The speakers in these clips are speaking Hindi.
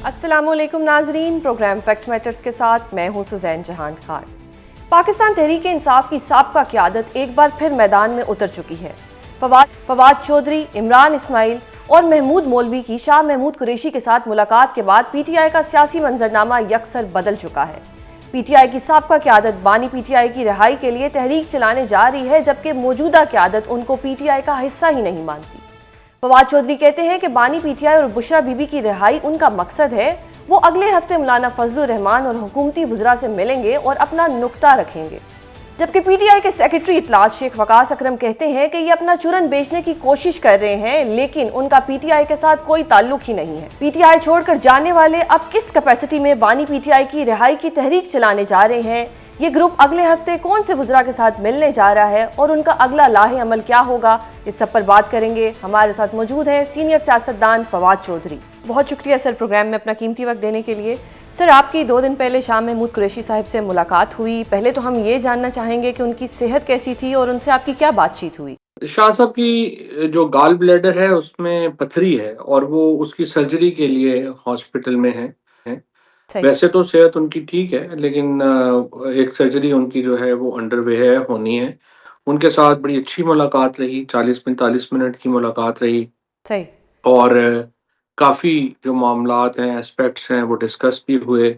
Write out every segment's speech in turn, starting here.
अस्सलामुअलैकुम नाजरीन, प्रोग्राम फैक्ट मैटर्स के साथ मैं हूं सुजैन जहान खान। पाकिस्तान तहरीक इंसाफ की साबका क़यादत एक बार फिर मैदान में उतर चुकी है। फवाद चौधरी, इमरान इस्माइल और महमूद मौलवी की शाह महमूद कुरैशी के साथ मुलाकात के बाद पीटीआई का सियासी मंजरनामा यकसर बदल चुका है। पीटीआई की साबका क़यादत बानी पीटीआई की रिहाई के लिए तहरीक चलाने जा रही है, जबकि मौजूदा क़यादत उनको पीटीआई का हिस्सा ही नहीं मानती। फवाद चौधरी कहते हैं कि बानी पीटीआई और बुशरा बीबी की रिहाई उनका मकसद है। वो अगले हफ्ते मौलाना फजलुर रहमान और हुकूमती वज़रा से मिलेंगे और अपना नुक्ता रखेंगे। जबकि पीटीआई के सेक्रेटरी इत्तलात शेख वकास अकरम कहते हैं कि ये अपना चुरन बेचने की कोशिश कर रहे हैं, लेकिन उनका पीटीआई के साथ कोई ताल्लुक ही नहीं है। पीटीआई छोड़कर जाने वाले अब किस कैपेसिटी में बानी पीटीआई की रिहाई की तहरीक चलाने जा रहे हैं, ये ग्रुप अगले हफ्ते कौन से वज़रा के साथ मिलने जा रहा है और उनका अगला लाहे अमल क्या होगा, इस सब पर बात करेंगे। हमारे साथ मौजूद हैं सीनियर सियासतदान फवाद चौधरी। बहुत शुक्रिया सर प्रोग्राम में अपना कीमती वक्त देने के लिए। सर, आपकी 2 दिन पहले शाह महमूद कुरैशी साहब से मुलाकात हुई। पहले तो हम ये जानना चाहेंगे कि उनकी सेहत कैसी थी और उनसे आपकी क्या बातचीत हुई। शाह साहब की जो गाल ब्लैडर है उसमें पथरी है और वो उसकी सर्जरी के लिए हॉस्पिटल में है। सही। वैसे तो सेहत उनकी ठीक है, लेकिन एक सर्जरी उनकी जो है वो अंडरवे है, होनी है। उनके साथ बड़ी अच्छी मुलाकात रही, 40-45 मिनट की मुलाकात रही। सही। और काफ़ी जो मामलात हैं, एस्पेक्ट्स हैं, वो डिस्कस भी हुए।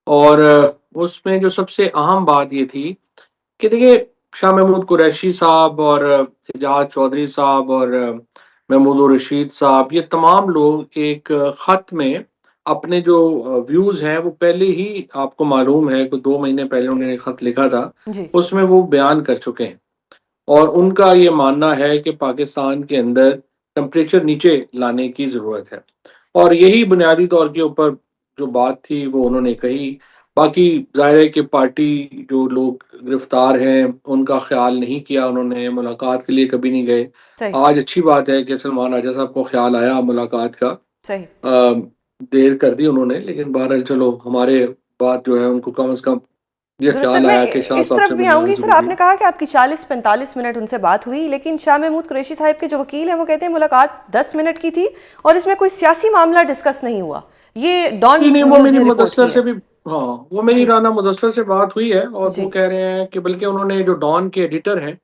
और उसमें जो सबसे अहम बात ये थी कि देखिए, शाह महमूद कुरैशी साहब और एजाज चौधरी साहब और महमूद रशीद साहब, ये तमाम लोग एक ख़त में अपने जो व्यूज़ हैं वो पहले ही, आपको मालूम है कि 2 महीने पहले उन्होंने ख़त लिखा था, जी। उसमें वो बयान कर चुके हैं। और उनका ये मानना है कि पाकिस्तान के अंदर टेम्परेचर नीचे लाने की ज़रूरत है। और यही बुनियादी तौर के ऊपर जो बात थी वो उन्होंने कही। बाकी ज़ाहिर है कि पार्टी जो लोग गिरफ्तार हैं उनका ख़्याल नहीं किया उन्होंने, मुलाकात के लिए कभी नहीं गए। सही। आज अच्छी बात है कि सलमान राजा साहब को ख़्याल आया मुलाकात का। सही। देर कर दी उन्होंने, लेकिन बहरहाल चलो, हमारे बात जो है उनको कम से कम ये दरअसल ख़्याल मैं आया कि शाह इस साहब तरफ से भी मिलना आऊंगी। सर, ज़रूरी आपने है। कहा कि आपकी 40-45 मिनट उनसे बात हुई, लेकिन शाह महमूद कुरैशी साहब के जो वकील हैं वो कहते हैं मुलाकात 10 मिनट की थी और इसमें कोई सियासी मामला डिस्कस नहीं हुआ। ये डॉन नहीं, नहीं, वो न्यूज़ मेरी ने रिपोर्ट मुदस्सर की से है। भी, हाँ, वो मेरी जी। राना मुदस्सर से बात हुई है और वो जी। कह रहे हैं कि बल्कि उन्होंने जो डॉन के एडिटर हैं,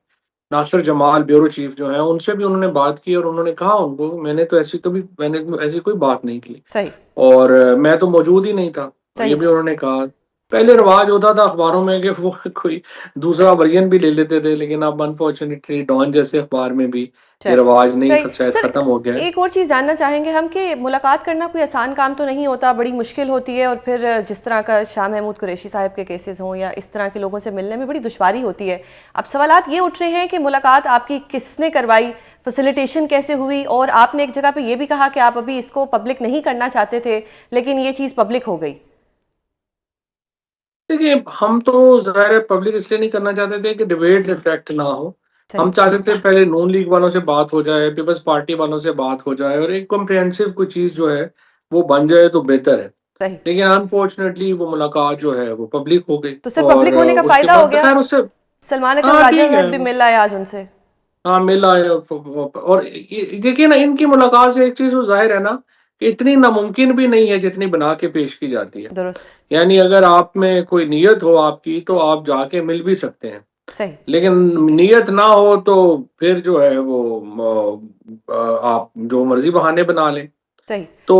नासिर जमाल ब्यूरो चीफ जो हैं, उनसे भी उन्होंने बात की और उन्होंने कहा उनको, मैंने ऐसी कोई बात नहीं की। सही। और मैं तो मौजूद ही नहीं था, सही। ये भी सही। उन्होंने कहा। पहले सही। रिवाज होता था अखबारों में कि वो कोई दूसरा वर्जन भी ले लेते थे, लेकिन अब अनफॉर्चुनेटली डॉन जैसे अखबार में भी ये चले। रिवाज नहीं, सही। शायद सर, खत्म हो गया है। एक और चीज़ जानना चाहेंगे हम कि मुलाकात करना कोई आसान काम तो नहीं होता, बड़ी मुश्किल होती है। और फिर जिस तरह का शाह महमूद कुरैशी साहब के केसेस हों या इस तरह के लोगों से मिलने में बड़ी दुश्वारी होती है। अब सवालात ये उठ रहे हैं कि मुलाकात आपकी किसने करवाई, फैसिलिटेशन कैसे हुई, और आपने एक जगह पे ये भी कहा कि आप अभी इसको पब्लिक नहीं करना चाहते थे, लेकिन ये चीज़ पब्लिक हो गई। देखिए, हम तो ज़ाहिर है पब्लिक इसलिए नहीं करना चाहते थे कि डिबेट इफेक्ट ना हो। सही। हम चाहते थे पहले नून लीग वालों से बात हो जाए, पीपल्स पार्टी वालों से बात हो जाए और एक कॉम्प्रिहेंसिव कोई चीज़ जो है वो बन जाए तो बेहतर है। सही। लेकिन अनफॉर्चुनेटली वो मुलाकात जो है वो पब्लिक हो गई। तो सर, और पब्लिक होने का उसके फ़ायदा हो बाद तो गया। खैर उससे, सलमान अकरम हाँ, राजा ठीक है। साहब भी मिल आए आज उनसे। हाँ, मिला है। और देखिए ना, इनकी मुलाकात से एक चीज़ तो ज़ाहिर है ना कि इतनी नामुमकिन भी नहीं है जितनी बना के पेश की जाती है। दुरुस्त। यानी अगर आप में कोई नीयत हो आपकी तो आप जाके मिल भी सकते हैं। सही। लेकिन नीयत ना हो तो फिर जो है वो आप जो मर्ज़ी बहाने बना लें। सही। तो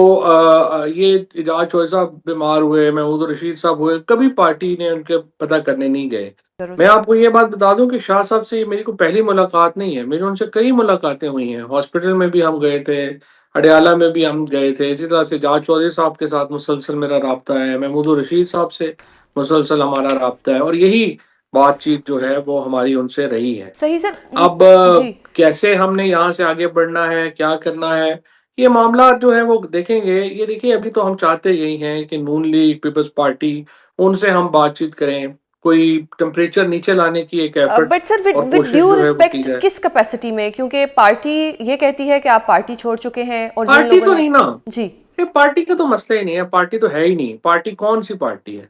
ये एजाज चौधरी साहब बीमार हुए, महमूद रशीद साहब हुए, कभी पार्टी ने उनके पता करने नहीं गए। मैं दुरुस्त। आपको ये बात बता दूं कि शाह साहब से ये मेरी कोई पहली मुलाकात नहीं है, मेरी उनसे कई मुलाकातें हुई हैं। हॉस्पिटल में भी हम गए थे, अडयाला में भी हम गए थे। इसी तरह से एजाज चौधरी साहब के साथ मुसलसल मेरा राब्ता है, महमूद रशीद साहब से मुसलसल हमारा राब्ता है और यही बातचीत जो है वो हमारी उनसे रही है। सही सर। अब जी। कैसे हमने यहाँ से आगे बढ़ना है, क्या करना है, ये मामला जो है वो देखेंगे। ये देखिए, अभी तो हम चाहते यही हैं कि नून लीग, पीपल्स पार्टी, उनसे हम बातचीत करें, कोई टेम्परेचर नीचे लाने की एक एफर्ट बट सर, और विद कोशिश ड्यू जो है वो की रिस्पेक्ट, जाए। किस कैपेसिटी में? क्योंकि पार्टी ये कहती है कि आप पार्टी छोड़ चुके हैं और जिन पार्टी लोगों तो ने। नहीं ना, जी। ये पार्टी का तो मसला ही नहीं है, पार्टी तो है ही नहीं। पार्टी कौन सी पार्टी है?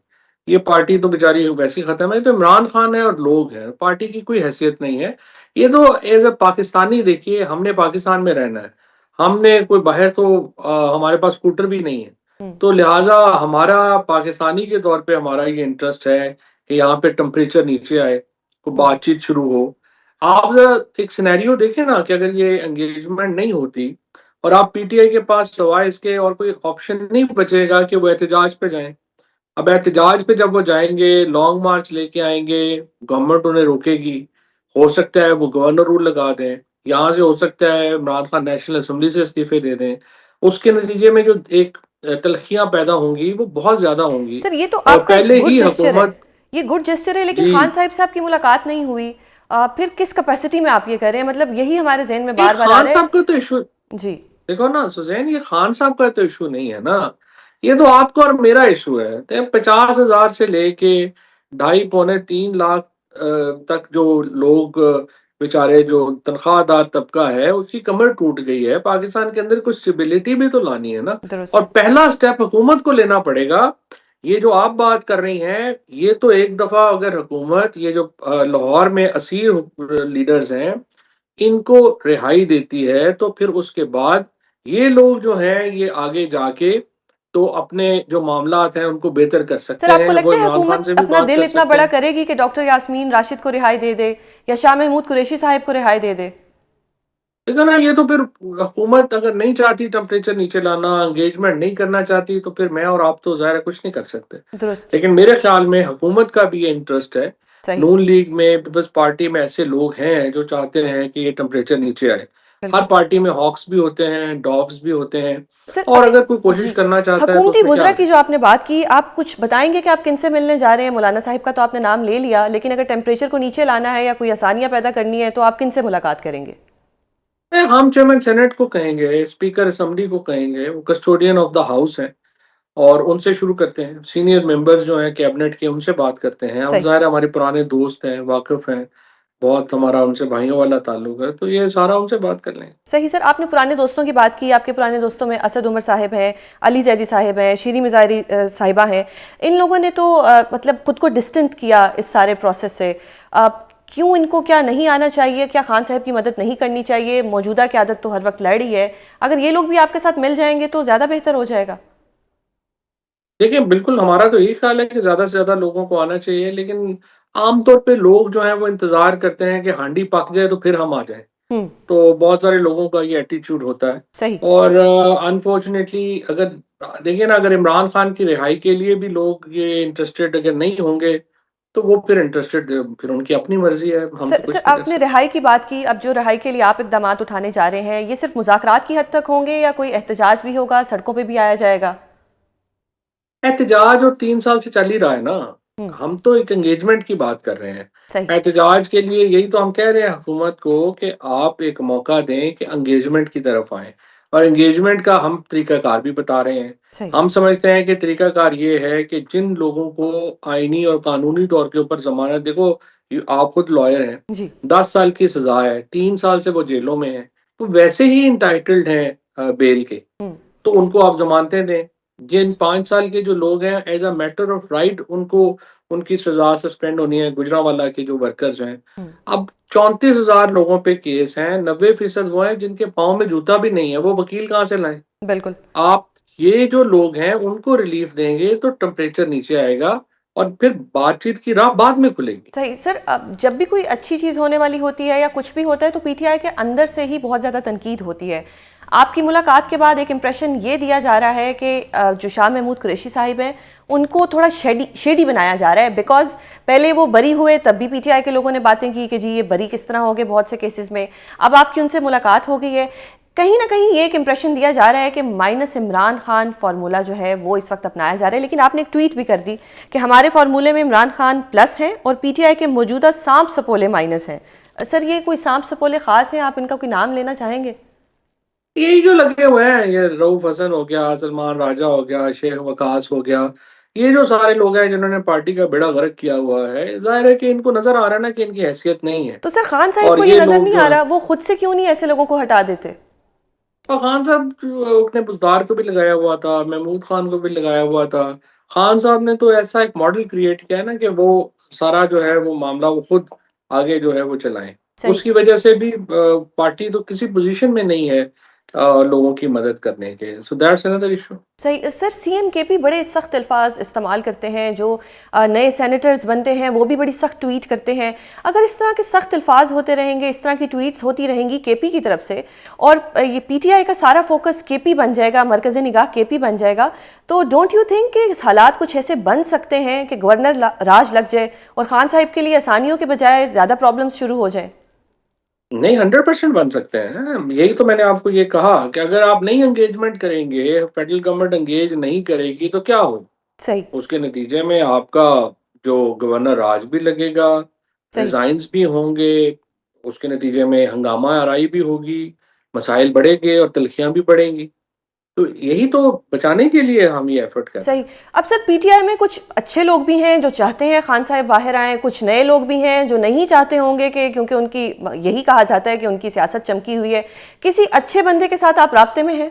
ये पार्टी तो बेचारी वैसी खत्म है। तो इमरान खान है और लोग हैं, पार्टी की कोई हैसियत नहीं है। ये तो एज ए पाकिस्तानी देखिए, हमने पाकिस्तान में रहना है। हमने कोई बाहर तो हमारे पास स्कूटर भी नहीं है। तो लिहाजा हमारा पाकिस्तानी के तौर पे हमारा ये इंटरेस्ट है कि यहाँ पे टेम्परेचर नीचे आए, को हम्म। बातचीत शुरू हो। आप जरा एक सिनेरियो देखें ना कि अगर ये एंगेजमेंट नहीं होती और आप पीटीआई के पास सवाए इसके और कोई ऑप्शन नहीं बचेगा कि वो एहतजाज पे जाएं। अब एहतजाज पे जब वो जाएंगे, लॉन्ग मार्च लेके आएंगे, गवर्नमेंट उन्हें रोकेगी। हो सकता है वो गवर्नर रूल लगा दें, यहाँ से हो सकता है इमरान खान नेशनल असेंबली से इस्तीफे दे दें। उसके नतीजे में जो एक तलखियां पैदा होंगी वो बहुत ज्यादा होंगी। सर ये तो और आपका एक पहले गुड ही जेस्चर है, हुकूमत। ये गुड जेस्चर है, लेकिन जी, खान साहब से आपकी मुलाकात नहीं हुई। फिर किस कैपेसिटी में आप ये कर रहे हैं? मतलब यही हमारे जहन में ये बार बार आ खान रहा है। साहब का तो इशू, जी। देखो ना सुजैन, ये खान साहब का तो इशू नहीं है ना, ये तो आपका और मेरा इशू है। तो 50,000 से लेके 2.5 पौने 3 लाख तक जो लोग बेचारे जो तनख्वाहदार तबका है उसकी कमर टूट गई है। पाकिस्तान के अंदर कुछ स्टेबिलिटी भी तो लानी है ना। और दुरुस्त। पहला स्टेप हुकूमत को लेना पड़ेगा। ये जो आप बात कर रही हैं, ये तो एक दफा अगर हुकूमत ये जो लाहौर में असीर लीडर्स हैं इनको रिहाई देती है तो फिर उसके बाद ये लोग जो हैं ये आगे जाके तो अपने जो मामलात हैं उनको बेहतर कर सर सकते आपको हैं। वो लगता है इमरान खान हुकूमत से भी अपना बात दिल कर इतना सकते बड़ा हैं। करेगी कि डॉक्टर यास्मीन राशिद को रिहाई दे दे, या शाह महमूद कुरैशी साहब को रिहाई दे दे? देखो ना, ये तो फिर हुकूमत अगर नहीं चाहती टेम्परेचर नीचे लाना, एंगेजमेंट नहीं करना चाहती, तो फिर मैं और आप तो ज़ाहिर है कुछ नहीं कर सकते। दुरुस्त। लेकिन मेरे ख्याल में हुकूमत का भी ये इंटरेस्ट है। सही। नून लीग में, पीपल्स पार्टी में ऐसे लोग हैं जो चाहते हैं कि ये टेम्परेचर नीचे आए। हर बिल्कुल। पार्टी में हॉक्स भी होते हैं, डॉव्स भी होते हैं। सर और अगर कोई कोशिश जी, करना चाहता है तो हकूमती उसमें क्या वुज़रा है। की जो आपने बात की, आप कुछ बताएंगे कि आप किनसे मिलने जा रहे हैं? मौलाना साहिब का तो आपने नाम ले लिया, लेकिन अगर टेम्परेचर को नीचे लाना है या कोई आसानियां पैदा करनी है तो आप किनसे मुलाकात करेंगे? हम चेयरमैन सेनेट को कहेंगे, स्पीकर असेंबली को कहेंगे, वो कस्टोडियन ऑफ द हाउस हैं, और उनसे शुरू करते हैं। सीनियर मेंबर्स जो हैं कैबिनेट के, उनसे बात करते हैं। हम सही। ज़ाहिर है हमारे पुराने दोस्त हैं, वाकिफ़ हैं, बहुत हमारा उनसे भाइयों वाला ताल्लुक है, तो ये सारा उनसे बात कर लेंगे। सही। सर आपने पुराने दोस्तों की बात की, आपके पुराने दोस्तों में असद उमर साहिब हैं, अली जैदी साहिब हैं, शीरी मिज़ारी साहिबा हैं। इन लोगों ने तो मतलब खुद को डिस्टेंट किया इस सारे प्रोसेस से। अ, क्यों इनको क्या नहीं आना चाहिए? क्या खान साहब की मदद नहीं करनी चाहिए? मौजूदा क़यादत तो हर वक्त लड़ रही है, अगर ये लोग भी आपके साथ मिल जाएंगे तो ज़्यादा बेहतर हो जाएगा। देखिए, बिल्कुल हमारा तो यही ख़्याल है कि ज़्यादा से ज़्यादा लोगों को आना चाहिए, लेकिन आम तौर पे लोग जो हैं वो इंतज़ार करते हैं कि हांडी पक जाए तो फिर हम आ जाएँ। हम्म। तो बहुत सारे लोगों का ये एटीट्यूड होता है। सही। और अनफॉर्चुनेटली अगर देखिए ना, अगर इमरान खान की रिहाई के लिए भी लोग ये इंटरेस्टेड अगर नहीं होंगे, तो वो फिर इंटरेस्टेड, फिर उनकी अपनी मर्ज़ी है, हम तो सर कुछ सर नहीं कर आपने सकते। रिहाई की बात की, अब जो रिहाई के लिए आप इकदाम उठाने जा रहे हैं, ये सिर्फ मुज़ाकरात की हद तक होंगे या कोई एहतजाज भी होगा, सड़कों पे भी आया जाएगा? एहतजाज और 3 साल से चल ही रहा है ना, हम्म। हम तो एक एंगेजमेंट की बात कर रहे हैं। सही। एहतजाज के लिए यही तो हम कह रहे हैं हुकूमत को कि आप एक मौका दें कि एंगेजमेंट की तरफ आएँ, और एंगेजमेंट का हम तरीक़ाकार भी बता रहे हैं। सही। हम समझते हैं कि तरीक़ाकार ये है कि जिन लोगों को आईनी और कानूनी तौर के ऊपर ज़मानत, देखो आप खुद लॉयर हैं, जी। 10 साल की सज़ा है, 3 साल से वो जेलों में हैं, तो वैसे ही एंटाइटल्ड हैं बेल के। हम्म। तो उनको आप ज़मानतें दें। जिन 5 साल के जो लोग हैं, as a matter of right उनको उनकी सज़ा सस्पेंड होनी है। गुजरांवाला के जो वर्कर्स हैं, हम्म। अब 34,000 लोगों पे केस हैं, 90% वो हैं जिनके पाँव में जूता भी नहीं है, वो वकील कहाँ से लाएँ? बिल्कुल। आप ये जो लोग हैं उनको रिलीफ देंगे तो टेम्परेचर नीचे आएगा और फिर बातचीत की राह बाद में खुलेगी। सही। सर अब जब भी कोई अच्छी चीज़ होने वाली होती है या कुछ भी होता है तो पीटीआई के अंदर से ही बहुत ज़्यादा तनकीद होती है। आपकी मुलाकात के बाद एक इम्प्रेशन ये दिया जा रहा है कि जो शाह महमूद कुरैशी साहिब हैं उनको थोड़ा शेडी बनाया जा रहा है, बिकॉज पहले वो बरी हुए तब भी पीटीआई के लोगों ने बातें की कि जी ये बरी किस तरह हो गए बहुत से केसेस में। अब आपकी उनसे मुलाकात हो गई है, कहीं ना कहीं ये एक इंप्रेशन दिया जा रहा है कि माइनस इमरान खान फार्मूला जो है वो इस वक्त अपनाया जा रहा है। लेकिन आपने एक ट्वीट भी कर दी कि हमारे फार्मूले में इमरान खान प्लस हैं और पीटीआई के मौजूदा सांप सपोले माइनस हैं। सर ये कोई सांप सपोले खास हैं, आप इनका कोई नाम लेना चाहेंगे? यही जो लगे हुए हैं, ये रऊफ हसन हो गया, सलमान राजा हो गया, शेख वकास हो गया, ये जो सारे लोग हैं जिन्होंने पार्टी का बेड़ा गर्क किया हुआ है, जाहिर है कि इनको नजर आ रहा है ना कि इनकी हैसियत नहीं है। तो सर खान साहब और को ये ये नजर लोग नहीं जो आ हैं, रहा, वो खुद से क्यों नहीं ऐसे लोगों को हटा देते? और खान साहब अपने बुजदार को भी लगाया हुआ था, महमूद खान को भी लगाया हुआ था। खान साहब ने तो ऐसा एक मॉडल क्रिएट किया है ना कि वो सारा जो है वो मामला वो खुद आगे जो है वो चलाएं। सही। उसकी वजह से भी पार्टी तो किसी पोजीशन में नहीं है लोगों की मदद करने के। So that's another issue. सही सर, सीएम केपी बड़े सख्त अल्फाज इस्तेमाल करते हैं, जो नए सेनेटर्स बनते हैं वो भी बड़ी सख्त ट्वीट करते हैं। अगर इस तरह के सख्त अल्फाज होते रहेंगे, इस तरह की ट्वीट्स होती रहेंगी केपी की तरफ से, और ये पीटीआई का सारा फोकस केपी बन जाएगा, मरकज़ी निगाह केपी बन जाएगा, तो डोंट यू थिंक कि हालात कुछ ऐसे बन सकते हैं कि गवर्नर राज लग जाए और खान साहिब के लिए आसानियों के बजाय ज़्यादा प्रॉब्लम्स शुरू हो जाएं? नहीं, 100% बन सकते हैं। यही तो मैंने आपको ये कहा कि अगर आप नहीं एंगेजमेंट करेंगे, फेडरल गवर्नमेंट एंगेज नहीं करेगी तो क्या हो? सही। उसके नतीजे में आपका जो गवर्नर राज भी लगेगा, सही। रिज़ाइन्स भी होंगे, उसके नतीजे में हंगामा आराई भी होगी, मसाइल बढ़ेंगे और तल्खियाँ भी बढ़ेंगी। तो यही तो बचाने के लिए हम ये एफर्ट कर रहे सही। हैं। अब सर, पीटीआई में कुछ अच्छे लोग भी हैं जो चाहते हैं खान साहब बाहर आएँ, कुछ नए लोग भी हैं जो नहीं चाहते होंगे, कि क्योंकि उनकी, यही कहा जाता है कि उनकी सियासत चमकी हुई है। किसी अच्छे बंदे के साथ आप राब्ते में हैं?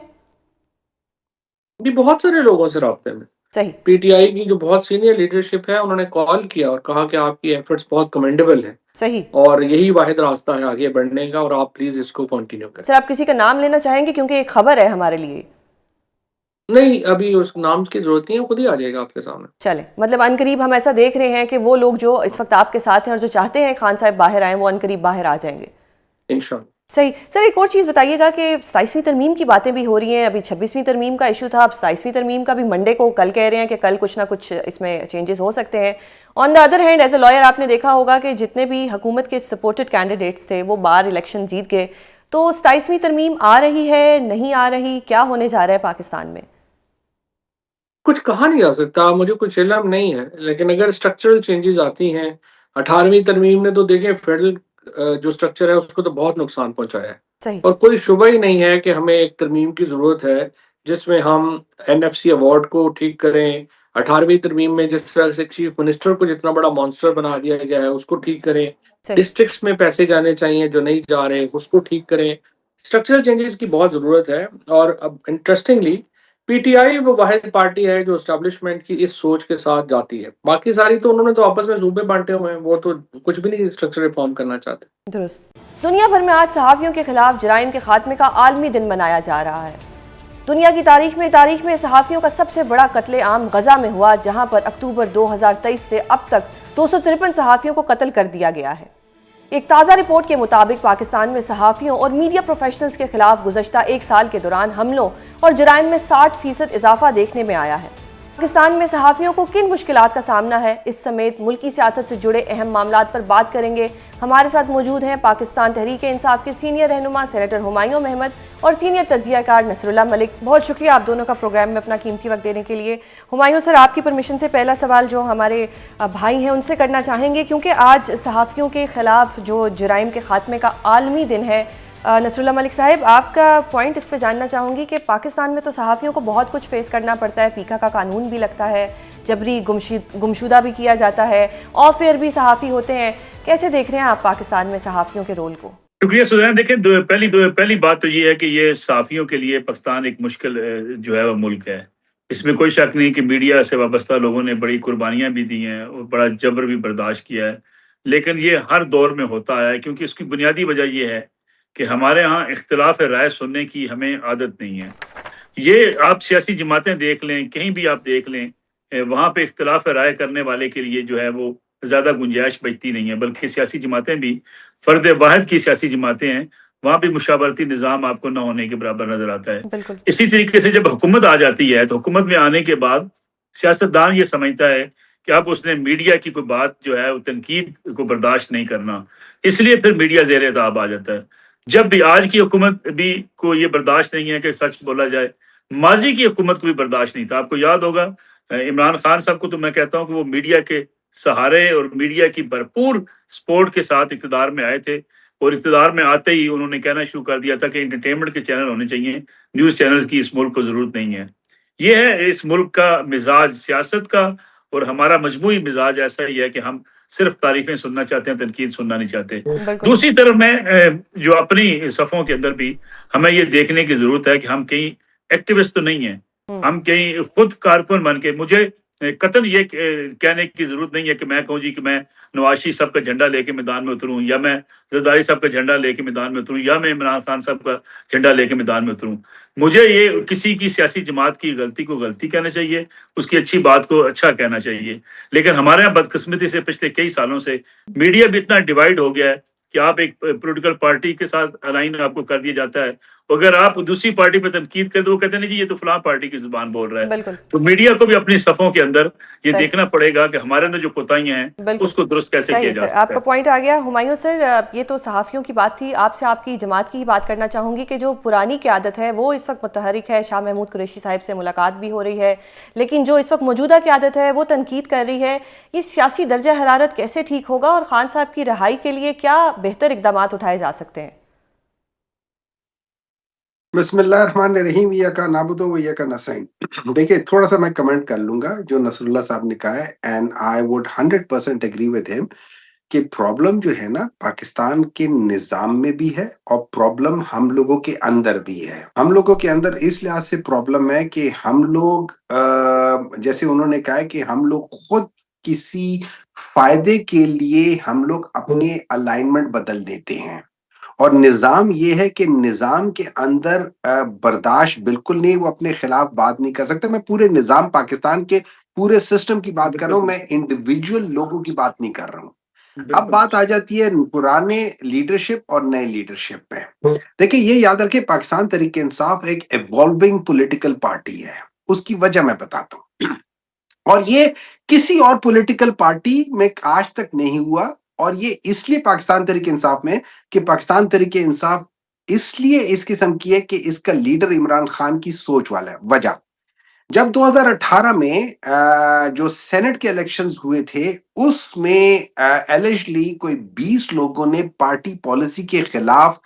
भी बहुत सारे लोगों से राब्ते में। सही। पीटीआई की जो बहुत सीनियर लीडरशिप है, उन्होंने कॉल किया और कहा कि आपकी एफर्ट्स बहुत कमेंडेबल हैं सही। और यही वाहिद रास्ता है आगे बढ़ने का और आप प्लीज़ इसको कंटिन्यू करें। सर, आप किसी का नाम लेना चाहेंगे, क्योंकि एक खबर है हमारे लिए? नहीं, अभी उस नाम की ज़रूरत नहीं है, वो खुद ही आ जाएगा आपके सामने। चले, मतलब अनकरीब हम ऐसा देख रहे हैं कि वो लोग जो इस वक्त आपके साथ हैं और जो चाहते हैं खान साहब बाहर आएँ, वो अनकरीब बाहर आ जाएंगे। इंशाल्लाह। सही। सर, एक और चीज़ बताइएगा कि 27वीं तरमीम की बातें भी हो रही हैं, अभी 26वीं तरमीम का इशू था, अब 27वीं तरमीम का भी मंडे को, कल कह रहे हैं कि कल कुछ ना कुछ इसमें चेंजेस हो सकते हैं। On the other hand, as a lawyer आपने देखा होगा कि जितने भी हुकूमत के सपोर्टेड कैंडिडेट्स थे वो बार इलेक्शन जीत गए। तो 27वीं तरमीम आ रही है, नहीं आ रही, क्या होने जा रहा है पाकिस्तान में? कुछ कहा नहीं जा सकता, मुझे कुछ इल्म नहीं है, लेकिन अगर स्ट्रक्चरल चेंजेज़ आती हैं, 18वीं तरमीम ने तो देखिए फेडरल जो स्ट्रक्चर है उसको तो बहुत नुकसान पहुँचाया है। सही। और कोई शुबा ही नहीं है कि हमें एक तरमीम की ज़रूरत है, जिसमें हम एनएफसी अवार्ड को ठीक करें, 18वीं तरमीम में जिस तरह से चीफ मिनिस्टर को जितना बड़ा मॉन्स्टर बना दिया गया है, उसको ठीक करें। सही। डिस्ट्रिक्ट्स में पैसे जाने चाहिए जो नहीं जा रहे, उसको ठीक करें। स्ट्रक्चरल चेंजेज़ की बहुत ज़रूरत है और अब इंटरेस्टिंगली पीटीआई वो वाहिद पार्टी है जो एस्टेब्लिशमेंट की इस सोच के साथ जाती है। बाकी सारी तो उन्होंने तो आपस में सूबे बाँटे हुए हैं, वो तो कुछ भी नहीं स्ट्रक्चर रिफॉर्म करना चाहते। दुरुस्त। दुनिया भर में आज सहाफ़ियों के खिलाफ जराइम के खात्मे का आलमी दिन मनाया जा रहा है। दुनिया की तारीख में सहाफ़ियों का सबसे बड़ा कत्ले-आम गजा में हुआ, जहां पर अक्टूबर 2023 से अब तक 253 सहाफ़ियों को कत्ल कर दिया गया है। एक ताज़ा रिपोर्ट के मुताबिक पाकिस्तान में सहाफ़ियों और मीडिया प्रोफेशनल्स के खिलाफ गुज़श्ता एक साल के दौरान हमलों और जराइम में 60% इजाफा देखने में आया है। पाकिस्तान में सहाफ़ियों को किन मुश्किलात का सामना है, इस समेत मुल्की सियासत से जुड़े अहम मामलात पर बात करेंगे। हमारे साथ मौजूद हैं पाकिस्तान तहरीक इंसाफ के सीनियर रहनुमा सेनेटर हुमायूं अहमद और सीनियर तज्जियाकार नसरुल्लाह मलिक। बहुत शुक्रिया आप दोनों का प्रोग्राम में अपना कीमती वक्त देने के लिए। हुमायूं सर, आपकी परमिशन से पहला सवाल जो हमारे भाई हैं उनसे करना चाहेंगे, क्योंकि आज सहाफ़ियों के खिलाफ जो जराइम के खात्मे का आलमी दिन है। नसरुल्लाह मलिक साहब, आपका पॉइंट इस पे जानना चाहूँगी कि पाकिस्तान में तो सहाफ़ियों को बहुत कुछ फेस करना पड़ता है, पीका का कानून भी लगता है, जबरी गुमशुदा भी किया जाता है, ऑफ एयर भी सहाफ़ी होते हैं। कैसे देख रहे हैं आप पाकिस्तान में सहाफ़ियों के रोल को? शुक्रिया सुजैन। देखिए, पहली बात तो ये है कि ये सहाफ़ियों के लिए पाकिस्तान एक मुश्किल जो है वो मुल्क है। इसमें कोई शक नहीं कि मीडिया से वाबस्ता लोगों ने बड़ी कुर्बानियाँ भी दी हैं और बड़ा जबर भी बर्दाश्त किया है। लेकिन ये हर दौर में होता है, क्योंकि उसकी बुनियादी वजह ये है कि हमारे यहाँ इख्तिलाफ राय सुनने की हमें आदत नहीं है। ये आप सियासी जमातें देख लें, कहीं भी आप देख लें, वहाँ पे इख्तिलाफ राय करने वाले के लिए जो है वो ज़्यादा गुंजाइश बचती नहीं है, बल्कि सियासी जमातें भी फ़र्द वाहिद की सियासी जमातें हैं, वहाँ भी मुशावरती निज़ाम आपको न होने के बराबर नज़र आता है। बिल्कुल। इसी तरीके से जब हुकूमत आ जाती है, तो हुकूमत में आने के बाद सियासतदान ये समझता है कि अब उसने मीडिया की कोई बात जो है वो तनकीद को बर्दाश्त नहीं करना, इसलिए फिर मीडिया ज़ेर-ए-ताब आ जाता है। जब भी आज की हुकूमत भी को ये बर्दाश्त नहीं है कि सच बोला जाए, माज़ी की हुकूमत को भी बर्दाश्त नहीं था। आपको याद होगा, इमरान खान साहब को तो मैं कहता हूँ कि वो मीडिया के सहारे और मीडिया की भरपूर सपोर्ट के साथ इक़्तिदार में आए थे और इक़्तिदार में आते ही उन्होंने कहना शुरू कर दिया था कि एंटरटेनमेंट के चैनल होने चाहिए, न्यूज़ चैनल्स की इस मुल्क को ज़रूरत नहीं है। ये है इस मुल्क का मिज़ाज सियासत का, और हमारा मजमूई मिज़ाज ऐसा ही है कि हम सिर्फ़ तारीफ़ें सुनना चाहते हैं, तनकीद सुनना नहीं चाहते। बिल्कुल। दूसरी तरफ मैं जो अपनी सफ़ों के अंदर भी हमें ये देखने की ज़रूरत है कि हम कहीं एक्टिविस्ट तो नहीं हैं। हम कहीं खुद कारकुन बन के, मुझे कतन ये कहने की जरूरत नहीं है कि मैं कहूँ जी कि मैं नवाज शरीफ साहब का झंडा लेके मैदान में उतरूं, या मैं जरदारी साहब का झंडा लेके मैदान में उतरूं, या मैं इमरान खान साहब का झंडा लेके मैदान में उतरूं। मुझे ये किसी की सियासी जमात की गलती को गलती कहना चाहिए, उसकी अच्छी बात को अच्छा कहना चाहिए। लेकिन हमारे यहाँ बदकिस्मती से पिछले कई सालों से मीडिया भी इतना डिवाइड हो गया है कि आप एक पॉलिटिकल पार्टी के साथ अलाइन आपको कर दिया जाता है, अगर आप दूसरी पार्टी पे तनकीद कर दो, वो कहते हैं नहीं जी ये तो फलां पार्टी की जुबान बोल रहा है। बिल्कुल तो मीडिया को भी अपनी सफों के अंदर ये सही देखना पड़ेगा कि हमारे अंदर जो कोताहियां हैं बिल्कुल उसको दुरुस्त कैसे सही किया है जा सर, सकता आपका है। पॉइंट आ गया। हुमायूं सर, ये तो सहाफ़ियों की बात थी, आपसे आपकी जमात की ही बात करना चाहूँगी कि जो पुरानी क़यादत है वो इस वक्त मुतहरिक है, शाह महमूद कुरैशी साहब से मुलाकात भी हो रही है, लेकिन जो इस वक्त मौजूदा क़यादत है वो तनकीद कर रही है। ये सियासी दर्जा हरारत कैसे ठीक होगा और खान साहब की रहाई के लिए क्या बेहतर इकदाम उठाए जा सकते हैं? बिस्मिल्लाहिर्रहमानिर्रहीम, इय्याका नअबुदु व इय्याका नस्तईन। देखिए, थोड़ा सा मैं कमेंट कर लूंगा जो नसरुल्लाह साहब ने कहा है, and I would 100% agree with him कि प्रॉब्लम जो है ना पाकिस्तान के निजाम में भी है और प्रॉब्लम हम लोगों के अंदर भी है। हम लोगों के अंदर इस लिहाज से प्रॉब्लम है कि हम लोग जैसे उन्होंने कहा है कि हम लोग खुद किसी फायदे के लिए हम लोग अपने अलाइनमेंट बदल देते हैं, और निजाम ये है कि निजाम के अंदर बर्दाश्त बिल्कुल नहीं, वो अपने खिलाफ बात नहीं कर सकते। मैं पूरे निजाम पाकिस्तान के पूरे सिस्टम की बात कर रहा हूँ, मैं इंडिविजुअल लोगों की बात नहीं कर रहा हूँ। अब बात आ जाती है पुराने लीडरशिप और नए लीडरशिप पे। देखिए, ये याद रखिए, पाकिस्तान तहरीक इंसाफ एक इवॉल्विंग पॉलिटिकल पार्टी है। उसकी वजह मैं बताता हूँ, और ये किसी और पॉलिटिकल पार्टी में आज तक नहीं हुआ। और ये इसलिए पाकिस्तान तहरीक इंसाफ में कि पाकिस्तान तहरीक इंसाफ इसलिए इस किस्म की है कि इसका लीडर इमरान खान की सोच वाला है। वजह, जब 2018 में जो सेनेट के इलेक्शंस हुए थे उसमें एलिजली कोई 20 लोगों ने पार्टी पॉलिसी के खिलाफ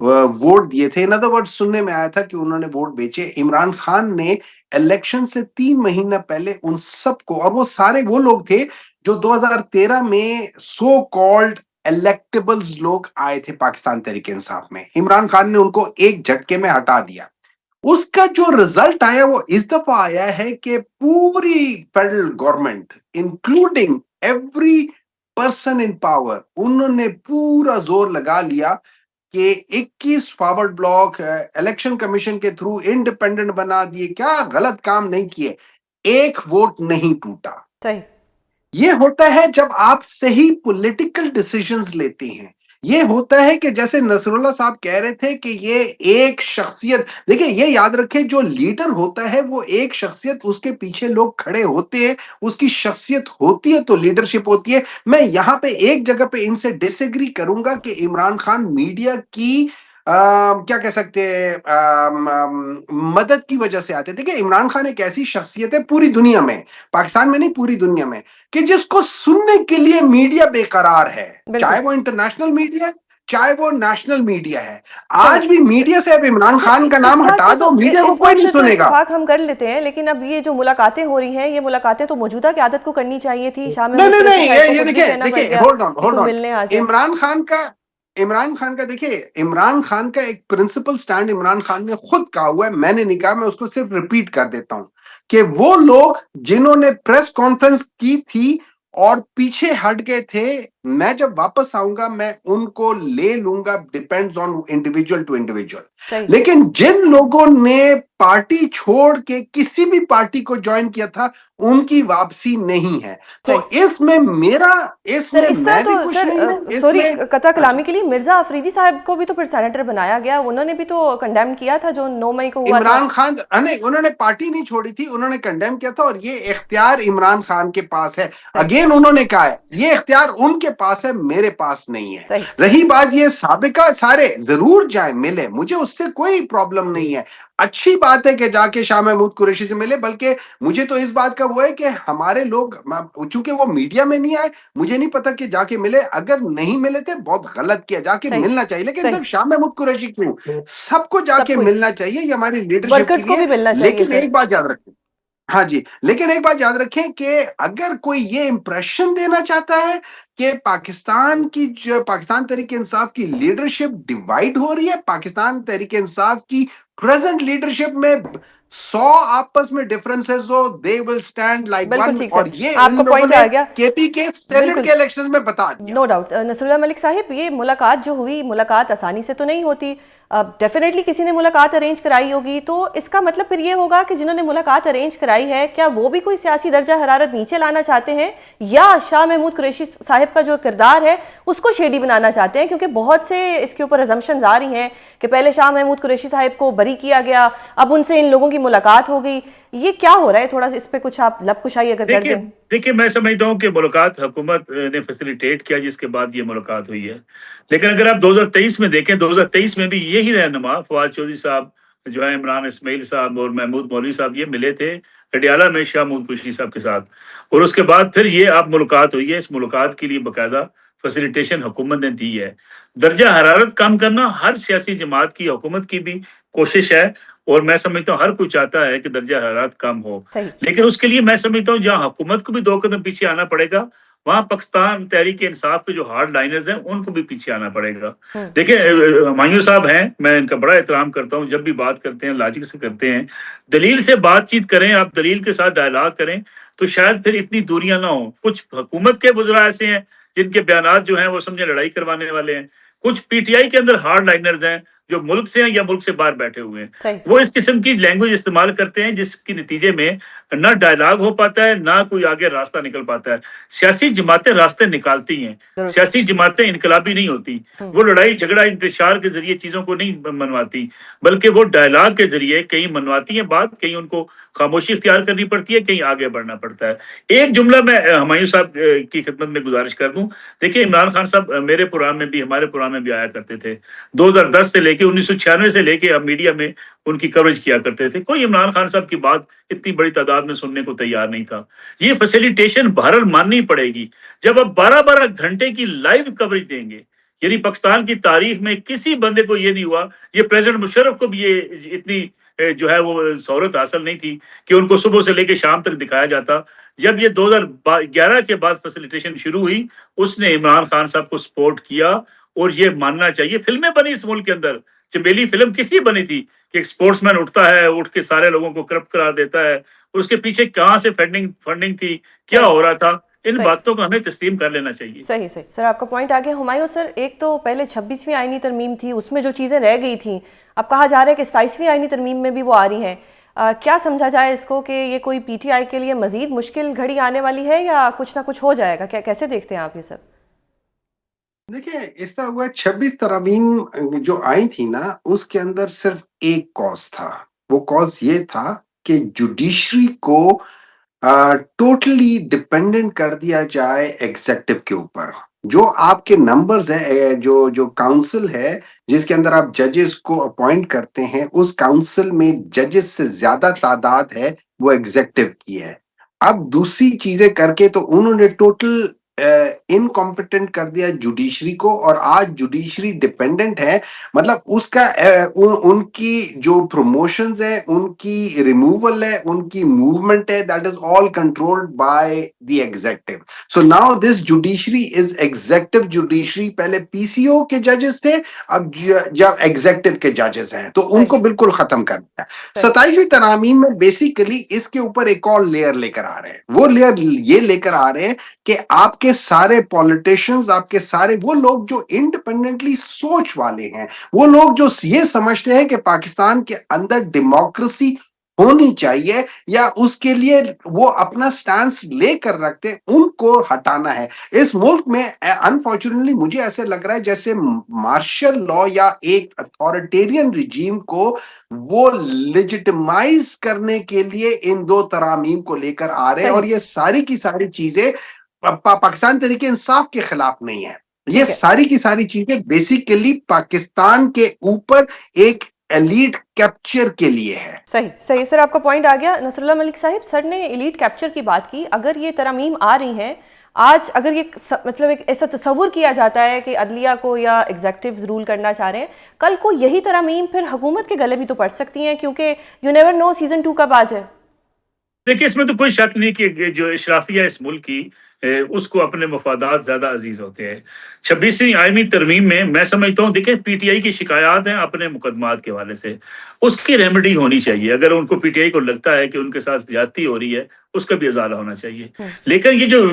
वोट दिए थे। इन अदर वर्ड, सुनने में आया था कि उन्होंने वोट बेचे। इमरान खान ने इलेक्शन से 3 महीना पहले उन सबको, और वो सारे वो लोग थे जो 2013 में सो कॉल्ड इलेक्टेबल्स लोग आए थे पाकिस्तान तहरीक इंसाफ में, इमरान खान ने उनको एक झटके में हटा दिया। उसका जो रिजल्ट आया वो इस दफा आया है कि पूरी federal government including every person in power, उन्होंने पूरा जोर लगा लिया कि 21 फॉरवर्ड ब्लॉक इलेक्शन कमीशन के थ्रू इंडिपेंडेंट बना दिए। क्या गलत काम नहीं किए, एक वोट नहीं टूटा। सही ये होता है जब आप सही पॉलिटिकल डिसीजंस लेते हैं। ये होता है कि जैसे नसरुल्लाह साहब कह रहे थे कि ये एक शख्सियत, देखिए ये याद रखें, जो लीडर होता है वो एक शख्सियत, उसके पीछे लोग खड़े होते हैं, उसकी शख्सियत होती है तो लीडरशिप होती है। मैं यहां पे एक जगह पे इनसे डिसएग्री करूंगा कि इमरान खान मीडिया की क्या कह सकते हैं मदद की वजह से आते हैं। देखिए, इमरान खान एक ऐसी शख्सियत है पूरी दुनिया में, पाकिस्तान में नहीं पूरी दुनिया में, कि जिसको सुनने के लिए मीडिया बेकरार है, चाहे वो इंटरनेशनल मीडिया है चाहे वो नेशनल मीडिया है। आज भी मीडिया से अब इमरान खान का नाम हटा दो, मीडिया को कोई नहीं सुनेगा। इत्तेफाक हम कर लेते हैं, लेकिन अब ये जो मुलाकातें हो रही हैं, ये मुलाकातें तो मौजूदा क़यादत को करनी चाहिए थी। शाह नहीं महमूद नहीं कुरैशी नहीं, साहब को ये खुद भी देखिए कहना पड़ देखिए, गया होल्ड ऑन कि होल्ड कोई ऑन। मिलने आ जाए। इमरान खान का देखिए, इमरान खान का एक प्रिंसिपल स्टैंड इमरान खान ने खुद कहा हुआ है, मैंने नहीं कहा, मैं उसको सिर्फ रिपीट कर देता हूं कि वो लोग जिन्होंने प्रेस कॉन्फ्रेंस की थी और पीछे हट गए थे, मैं जब वापस आऊंगा मैं उनको ले लूंगा, depends on individual to individual. लेकिन जिन लोगों ने पार्टी छोड़ के किसी भी पार्टी को ज्वाइन किया था, उनकी वापसी नहीं है। तो इसमें मेरा, इसमें मैं भी कुछ नहीं है। सॉरी कता कलामी के लिए, मिर्जा अफरीदी साहब को भी तो फिर सेनेटर बनाया गया, उन्होंने भी तो कंडेम किया था जो 9 मई को हुआ था। इमरान खान नहीं, उन्होंने पार्टी नहीं छोड़ी थी, उन्होंने कंडेम किया था, और ये इख्तियार इमरान खान के पास है। अगेन उन्होंने कहा है ये इख्तियार उनके पास है, मेरे पास नहीं है। रही बात ये साबिका, सारे जरूर जाए मिले, मुझे उससे कोई प्रॉब्लम नहीं है। अच्छी बात है कि जाके शाह महमूद कुरैशी से मिले, बल्कि मुझे तो इस बात का वो है कि हमारे लोग, चूंकि वो मीडिया में नहीं आए, मुझे नहीं पता कि जाके मिले। अगर नहीं मिले थे बहुत गलत किया, जाके मिलना चाहिए। लेकिन सिर्फ शाह महमूद कुरैशी क्यों, सबको जाके मिलना चाहिए, ये हमारी लीडरशिप के लिए। लेकिन एक बात याद रखें, हाँ जी, लेकिन एक बात याद रखें कि अगर कोई ये इंप्रेशन देना चाहता है कि पाकिस्तान की, जो पाकिस्तान तहरीक इंसाफ की लीडरशिप डिवाइड हो रही है, पाकिस्तान तहरीक इंसाफ की प्रेजेंट लीडरशिप में 100 आपस में डिफरेंसेस हो, दे विल स्टैंड लाइक बिल्कुल वन। ठीक और सर, ये आपका इन लोगों पॉइंट आ ने गया। केपी के सेनेट बिल्कुल। के इलेक्शंस में बता दिया। नो डाउट नसरुल्लाह मलिक साहिब, ये मुलाकात जो हुई, मुलाकात आसानी से तो नहीं होती। डेफिनेटली किसी ने मुलाकात अरेंज कराई होगी, तो इसका मतलब फिर ये होगा कि जिन्होंने मुलाकात अरेंज कराई है, क्या वो भी कोई सियासी दर्जा हरारत नीचे लाना चाहते हैं, या शाह महमूद कुरैशी साहिब का जो किरदार है उसको शेडी बनाना चाहते हैं? क्योंकि बहुत से इसके ऊपर अजम्पशंस आ रही हैं कि पहले शाह महमूद कुरैशी साहिब को बरी किया गया, अब उनसे इन लोगों की मुलाकात हो गई। ये क्या हो रहा है? थोड़ा सा इस पे कुछ आप लबकुशाई अगर कर देखिए दें। देखिए मैं समझता हूँ कि मुलाकात हुकूमत ने फैसिलिटेट किया, जिसके बाद ये मुलाकात हुई है। लेकिन अगर आप 2023 में देखें, 2023 में भी यही रहनुमा फवाद चौधरी साहब जो है, इमरान इस्माइल साहब और महमूद मौलवी साहब, ये मिले थे पटियाला में शाह महमूद कुरैशी साहब के साथ। और उसके बाद फिर ये आप मुलाकात हुई है। इस मुलाकात के लिए बाकायदा फैसिलिटेशन हुकूमत ने दी है। दर्जा हरारत कम करना हर सियासी जमात की, हुकूमत की भी कोशिश है, और मैं समझता हूँ हर कोई चाहता है कि दर्जा हरारत कम हो। सही। लेकिन उसके लिए मैं समझता हूँ जहाँ हुकूमत को भी 2 कदम पीछे आना पड़ेगा, वहाँ पाकिस्तान तहरीक-ए-इंसाफ के जो हार्ड लाइनर्स हैं, उनको भी पीछे आना पड़ेगा। देखिए हुमायूं साहब हैं, मैं इनका बड़ा एहतराम करता हूँ, जब भी बात करते हैं लॉजिक से करते हैं, दलील से बातचीत करें, आप दलील के साथ डायलॉग करें, तो शायद फिर इतनी दूरियां ना हो। कुछ हुकूमत के वज़रा ऐसे हैं जिनके बयानात जो हैं वो समझे लड़ाई करवाने वाले हैं। कुछ पीटीआई के अंदर हार्ड लाइनर्स हैं जो मुल्क से हैं या मुल्क से बाहर बैठे हुए हैं। सही। वो इस किस्म की लैंग्वेज इस्तेमाल करते हैं जिसके नतीजे में ना डायलॉग हो पाता है, ना कोई आगे रास्ता निकल पाता है। सियासी जमातें रास्ते निकालती हैं, दुरुस्त। सियासी जमातें इनकलाबी नहीं होती। वो लड़ाई झगड़ा इंतशार के जरिए चीजों को नहीं मनवाती, बल्कि वो डायलॉग के जरिए कहीं मनवाती हैं बात, कहीं उनको खामोशी इख्तियार करनी पड़ती है, कहीं आगे बढ़ना पड़ता है। एक जुमला मैं हुमायूं साहब की खिदमत में गुजारिश कर दूं। देखिए इमरान खान साहब मेरे प्रोग्राम में भी, हमारे प्रोग्राम में भी आया करते थे। 2010 से लेके 1996 से लेके अब मीडिया में उनकी कवरेज किया करते थे। कोई इमरान खान साहब की बात इतनी बड़ी तादाद में सुनने को तैयार नहीं था। ये फैसिलिटेशन बहरहाल माननी पड़ेगी। जब आप 12-12 घंटे की लाइव कवरेज देंगे, यानी पाकिस्तान की तारीख में किसी बंदे को ये नहीं हुआ, ये प्रेसिडेंट मुशर्रफ को भी ये इतनी जो है वो सहूलत हासिल नहीं थी कि उनको सुबह से लेके शाम तक दिखाया जाता। जब ये 2011 के बाद फैसिलिटेशन शुरू हुई, उसने इमरान खान साहब को सपोर्ट किया, और ये मानना चाहिए। फिल्में बनी इस मुल्क के अंदर। चमेली फिल्म किस लिए बनी थी कि एक स्पोर्ट्समैन उठता है, उठ के सारे लोगों को करप्ट करार देता है, और उसके पीछे कहाँ से फंडिंग थी, क्या हो रहा था, इन सही। बातों का हमें तस्लीम कर लेना चाहिए। सही सही सर, आपका पॉइंट आ गया। हुमायूं सर, एक तो पहले 26वीं आईनी तरमीम थी, उसमें जो चीज़ें रह गई थी, अब कहा जा रहा है कि 27वीं आईनी तरमीम में भी वो आ रही हैं। क्या समझा जाए इसको कि ये कोई पीटीआई के लिए मजीद मुश्किल घड़ी आने वाली है, या कुछ ना कुछ हो जाएगा? क्या कैसे देखते हैं आप ये सब? देखिए इस तरह हुआ, 26 तरमीम जो आई थी ना, उसके अंदर सिर्फ एक कॉज था। वो कॉज ये था कि जुडिशरी को टोटली डिपेंडेंट कर दिया जाए एग्जेक्टिव के ऊपर। जो आपके नंबर्स हैं, जो जो काउंसिल है जिसके अंदर आप जजेस को अपॉइंट करते हैं, उस काउंसिल में जजेस से ज्यादा तादाद है वो एग्जेक्टिव की है। अब दूसरी चीजें करके तो उन्होंने टोटल इनकॉम्पिटेंट कर दिया जुडिशरी को, और आज जुडिशरी डिपेंडेंट है। मतलब उसका उनकी जो प्रमोशंस है, उनकी रिमूवल है, उनकी मूवमेंट है, that is all controlled by the adjective. So now this judiciary is executive judiciary. पहले पीसीओ के जजेस थे, अब जब एग्जेक्टिव के जजेस हैं, तो उनको बिल्कुल खत्म कर दिया। 27वीं तरमीम में बेसिकली इसके ऊपर एक और लेयर लेकर आ रहे हैं। वो लेयर ये लेकर आ रहे हैं कि आपके सारे पॉलिटिशियंस, आपके सारे वो लोग जो इंडिपेंडेंटली सोच वाले हैं, वो लोग जो ये समझते हैं कि पाकिस्तान के अंदर डेमोक्रेसी होनी चाहिए, या उसके लिए वो अपना स्टैंस लेकर रखते हैं, उनको हटाना है। इस मुल्क में अनफॉर्चुनेटली मुझे ऐसे लग रहा है जैसे मार्शल लॉ या एक अथॉरिटेरियन रिजीम को वो लेजिटिमाइज करने के लिए इन दो तरामीम को लेकर आ रहे हैं। और ये सारी की सारी चीजें पाकिस्तान तरीके इंसाफ के खिलाफ नहीं है। ये सारी की सारी चीजें बेसिकली पाकिस्तान के ऊपर एक एलीट कैप्चर के लिए है। सही सही सर, आपका पॉइंट आ गया। नसरुल्लाह मलिक साहिब, सर ने एलीट कैप्चर की बात की। अगर ये तरमीम आ रही हैं आज, अगर ये मतलब एक ऐसा तस्वुर किया जाता है कि अदलिया को या एग्जेक्टिव रूल करना चाह रहे हैं, कल को यही तरमीम फिर हुकूमत के गले भी तो पड़ सकती हैं, क्योंकि यू नेवर नो सीजन 2 कब आ जाए। देखिए इसमें तो कोई शक नहीं कि जो इशराफिया इस मुल्क की उसको अपने मफादात ज्यादा अजीज होते हैं। 26वीं आईनी तरमीम में मैं समझता हूँ, देखिए पीटीआई की शिकायत हैं अपने मुकदमात के हवाले से, उसकी रेमेडी होनी चाहिए। अगर उनको पीटीआई को लगता है कि उनके साथ ज्यादती हो रही है, उसका भी इजाला होना चाहिए। लेकिन ये जो